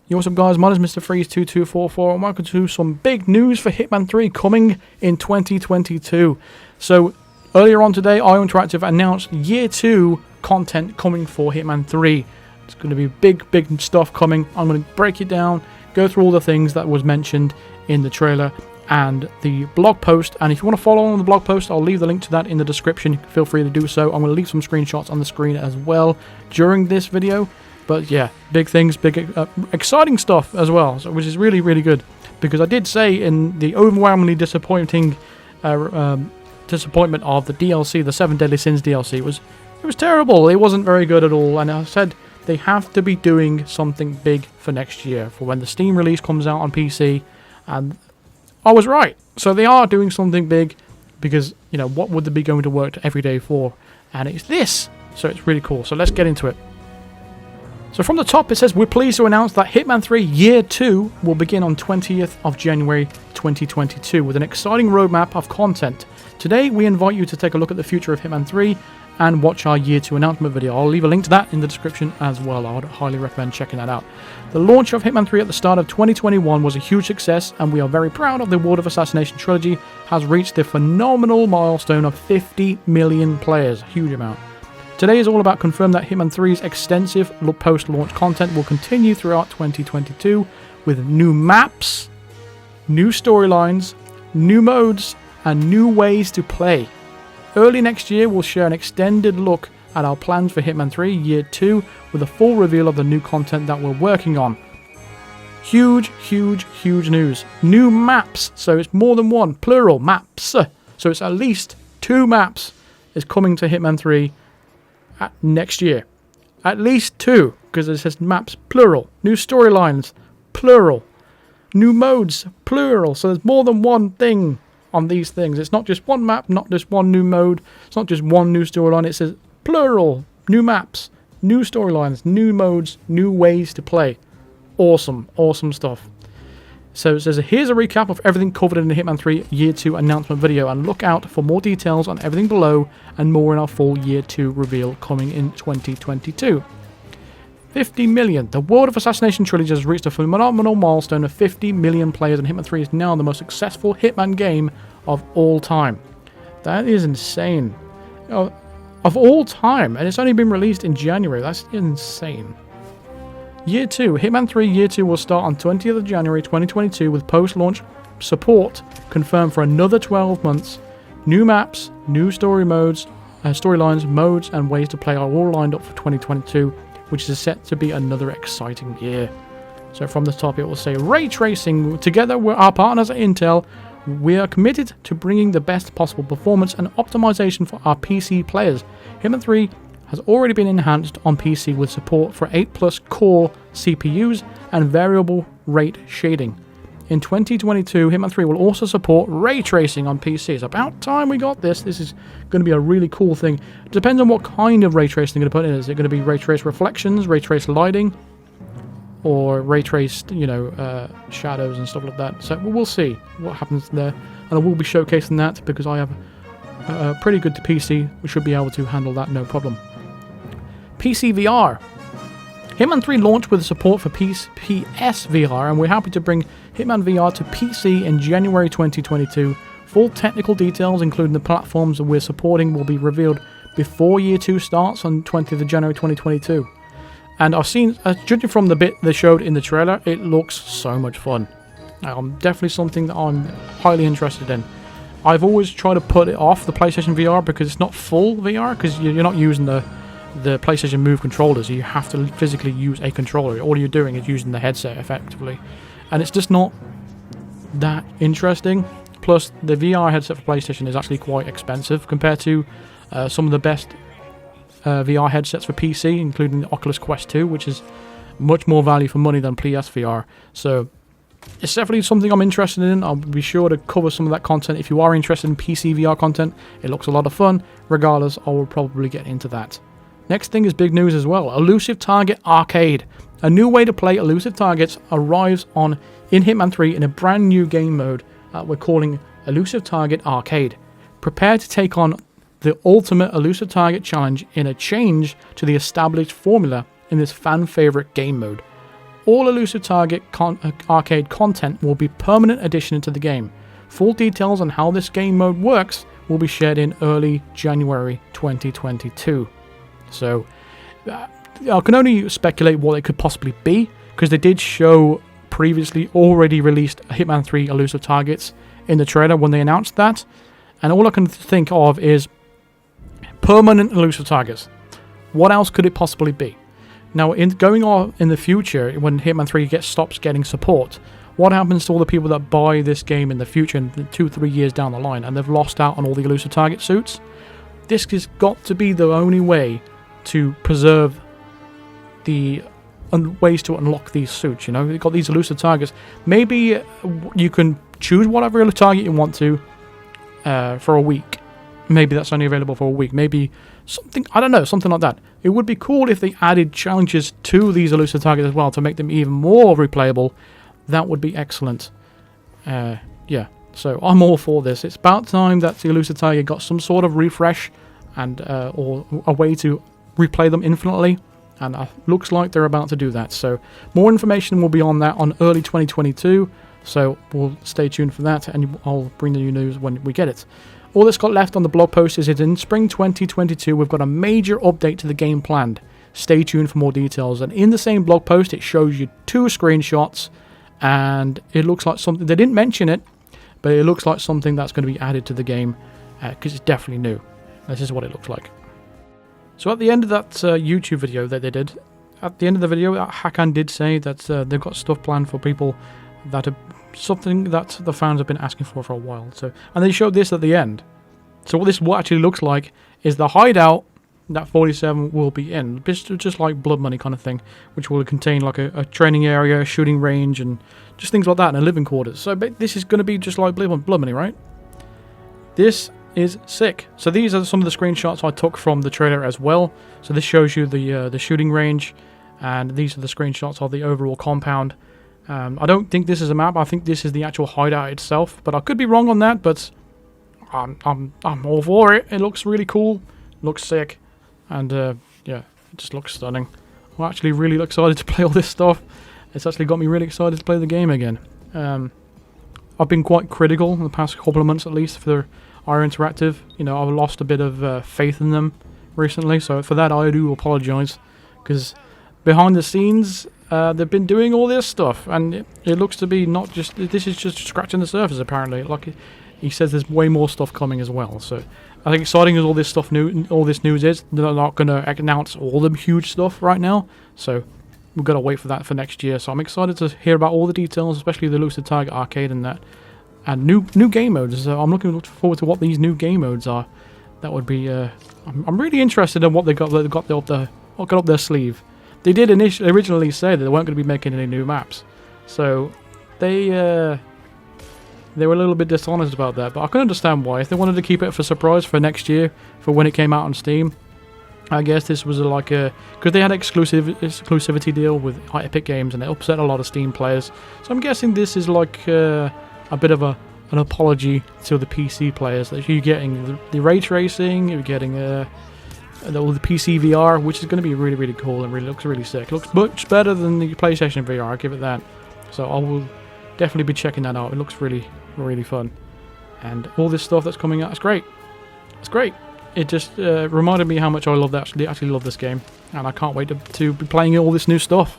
Yo, what's up guys, my name is Mr. Freeze2244 and welcome to some big news for Hitman 3 coming in 2022. So, earlier on today, IO Interactive announced Year 2 content coming for Hitman 3. It's going to be big stuff coming. I'm going to break it down, go through all the things that was mentioned in the trailer and the blog post. And if you want to follow on the blog post, I'll leave the link to that in the description. Feel free to do so. I'm going to leave some screenshots on the screen as well during this video. But yeah, big things, exciting stuff as well, so, which is really good. Because I did say in the overwhelmingly disappointing disappointment of the DLC, the 7 Deadly Sins DLC, it was terrible. It wasn't very good at all. And I said they have to be doing something big for next year, for when the Steam release comes out on PC. And I was right. So they are doing something big because, you know, what would they be going to work every day for? And it's this. So it's really cool. So let's get into it. So from the top it says, we're pleased to announce that Hitman 3 Year 2 will begin on 20th of January 2022 with an exciting roadmap of content. Today we invite you to take a look at the future of Hitman 3 and watch our Year 2 announcement video. I'll leave a link to that in the description as well. I would highly recommend checking that out. The launch of Hitman 3 at the start of 2021 was a huge success, and we are very proud of the World of Assassination trilogy has reached the phenomenal milestone of 50 million players. Huge amount. Today is all about confirming that Hitman 3's extensive post-launch content will continue throughout 2022 with new maps, new storylines, new modes, and new ways to play. Early next year, we'll share an extended look at our plans for Hitman 3 Year 2 with a full reveal of the new content that we're working on. Huge news. New maps, so it's more than one, plural, maps. So it's at least 2 maps is coming to Hitman 3 next year. At least 2, because it says maps, plural. New storylines, plural. New modes, plural. So there's more than one thing on these things. It's not just one map, not just one new mode. It's not just one new storyline. It says plural. New maps, new storylines, new modes, new ways to play. Awesome stuff. So it says, here's a recap of everything covered in the Hitman 3 Year 2 announcement video, and look out for more details on everything below and more in our full Year 2 reveal coming in 2022. 50 million. The World of Assassination trilogy has reached a phenomenal milestone of 50 million players, and Hitman 3 is now the most successful Hitman game of all time. That is insane. Of all time, and it's only been released in January. That's insane. Year 2. Hitman 3 Year 2 will start on 20th of January 2022 with post-launch support confirmed for another 12 months. New maps, new storylines, modes, and ways to play are all lined up for 2022, which is set to be another exciting year. So from the top it will say, Ray Tracing. Together with our partners at Intel, we are committed to bringing the best possible performance and optimization for our PC players. Hitman 3 has already been enhanced on PC with support for 8+ core CPUs and variable rate shading. In 2022, Hitman 3 will also support ray tracing on PC. It's about time we got this. This is going to be a really cool thing. It depends on what kind of ray tracing they're going to put in. Is it going to be ray trace reflections, ray trace lighting, or ray traced, shadows and stuff like that? So we'll see what happens there. And I will be showcasing that because I have a pretty good PC. We should be able to handle that no problem. PC VR. Hitman 3 launched with support for PS VR, and we're happy to bring Hitman VR to PC in January 2022. Full technical details, including the platforms that we're supporting, will be revealed before Year 2 starts on 20th of January 2022. And I've seen, judging from the bit they showed in the trailer, it looks so much fun. Definitely something that I'm highly interested in. I've always tried to put it off the PlayStation VR because it's not full VR, because you're not using the PlayStation Move controllers. You have to physically use a controller. All you're doing is using the headset effectively, and it's just not that interesting. Plus the VR headset for PlayStation is actually quite expensive compared to some of the best VR headsets for PC, including the Oculus Quest 2, which is much more value for money than PSVR. So it's definitely something I'm interested in. I'll be sure to cover some of that content. If you are interested in PC VR content, it looks a lot of fun. Regardless, I will probably get into that. Next thing is big news as well. Elusive Target Arcade. A new way to play elusive targets arrives in Hitman 3 in a brand new game mode we're calling Elusive Target Arcade. Prepare to take on the ultimate elusive target challenge in a change to the established formula in this fan favorite game mode. all Elusive Target arcade content will be permanent addition to the game. Full details on how this game mode works will be shared in early January 2022. So, I can only speculate what it could possibly be, because they did show previously already released Hitman 3 Elusive Targets in the trailer when they announced that, and all I can think of is permanent Elusive Targets. What else could it possibly be? Now, going on in the future, when Hitman 3 stops getting support, what happens to all the people that buy this game in the future, in 2-3 years down the line, and they've lost out on all the Elusive Target suits? This has got to be the only way to preserve the ways to unlock these suits. You know, you've got these Elusive Targets. Maybe you can choose whatever Elusive Target you want to for a week. Maybe that's only available for a week. Maybe something, I don't know, something like that. It would be cool if they added challenges to these Elusive Targets as well to make them even more replayable. That would be excellent. Yeah, so I'm all for this. It's about time that the Elusive Target got some sort of refresh and or a way to replay them infinitely. And it looks like they're about to do that. So more information will be on that on early 2022. So we'll stay tuned for that, and I'll bring the new news when we get it. All that's got left on the blog post is in spring 2022, we've got a major update to the game planned. Stay tuned for more details. And in the same blog post, it shows you 2 screenshots, and it looks like something, they didn't mention it, but it looks like something that's going to be added to the game, because it's definitely new. This is what it looks like. So at the end of that YouTube video that they did, at the end of the video, Hakan did say that they've got stuff planned for people that are something that the fans have been asking for a while. So, and they showed this at the end. So what actually looks like is the hideout that 47 will be in, just like Blood Money kind of thing, which will contain like a training area, shooting range, and just things like that, and a living quarters. So this is going to be just like Blood Money, right? This is sick. So these are some of the screenshots I took from the trailer as well. So this shows you the shooting range, and these are the screenshots of the overall compound. I don't think this is a map. I think this is the actual hideout itself, but I could be wrong on that. But I'm all for it. It looks really cool, looks sick, and yeah, it just looks stunning. I'm actually really excited to play all this stuff. It's actually got me really excited to play the game again. I've been quite critical in the past couple of months, at least, for IO Interactive. You know, I've lost a bit of faith in them recently, so for that I do apologise, because behind the scenes they've been doing all this stuff, and it looks to be not just, this is just scratching the surface apparently. Like he says, there's way more stuff coming as well. So I think exciting as all this stuff all this news is, they're not going to announce all the huge stuff right now, so we've got to wait for that for next year. So I'm excited to hear about all the details, especially the Elusive Target arcade and that, and new game modes. So I'm looking forward to what these new game modes are. That would be I'm really interested in what they got up their sleeve. They did originally say that they weren't going to be making any new maps, so they were a little bit dishonest about that. But I can understand why. If they wanted to keep it for surprise for next year, for when it came out on Steam, I guess this was like because they had an exclusivity deal with Epic Games, and it upset a lot of Steam players. So I'm guessing this is like a bit of an apology to the PC players, that you're getting the ray tracing, you're getting all the PC VR, which is going to be really, really cool and really looks really sick. It looks much better than the PlayStation VR, I'll give it that. So I will definitely be checking that out. It looks really, really fun. And all this stuff that's coming out, it's great. It's great. It just reminded me how much I actually love this game. And I can't wait to be playing all this new stuff.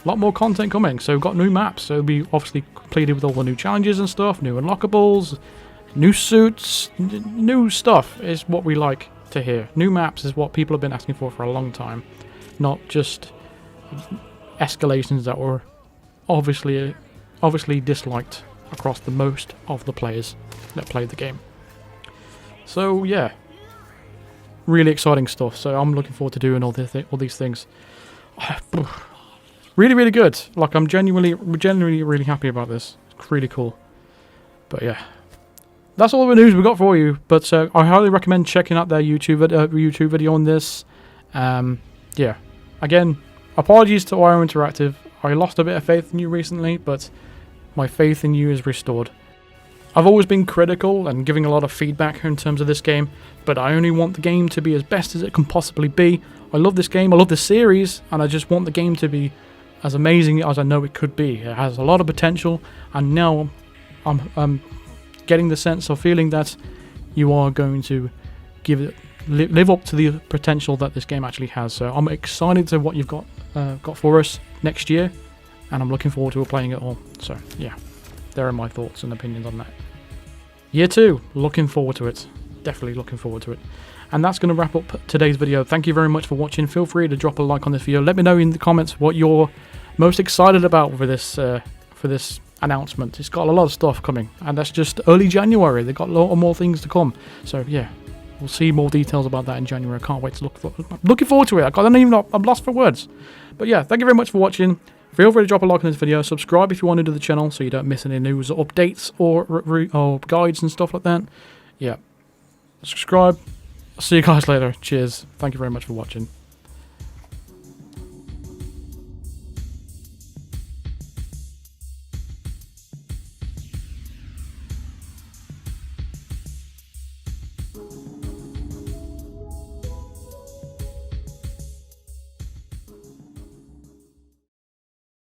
A lot more content coming. So we've got new maps. So it'll be obviously completed with all the new challenges and stuff, new unlockables, new suits, new stuff is what we like to hear. New maps is what people have been asking for a long time, not just escalations that were obviously disliked across the most of the players that played the game. So yeah, really exciting stuff. So I'm looking forward to doing all these things. Really, really good. Like, I'm genuinely really happy about this. It's really cool. But yeah, that's all the news we got for you. But I highly recommend checking out their YouTube video on this. Yeah, again, apologies to IO Interactive. I lost a bit of faith in you recently, but my faith in you is restored. I've always been critical and giving a lot of feedback in terms of this game, but I only want the game to be as best as it can possibly be. I love this game, I love the series, and I just want the game to be as amazing as I know it could be. It has a lot of potential, and now I'm getting the sense of feeling that you are going to give it live up to the potential that this game actually has. So I'm excited to what you've got for us next year, and I'm looking forward to playing it all. So yeah, there are my thoughts and opinions on that. Year 2, looking forward to it. Definitely looking forward to it. And that's going to wrap up today's video. Thank you very much for watching. Feel free to drop a like on this video. Let me know in the comments what you're most excited about for this announcement. It's got a lot of stuff coming, and that's just early January. They've got a lot more things to come. So yeah, we'll see more details about that in January. I can't wait to looking forward to it. I don't even know, I'm lost for words. But yeah, thank you very much for watching. Feel free to drop a like on this video. Subscribe if you want to the channel so you don't miss any news or updates or guides and stuff like that. Yeah, subscribe. I'll see you guys later. Cheers. Thank you very much for watching.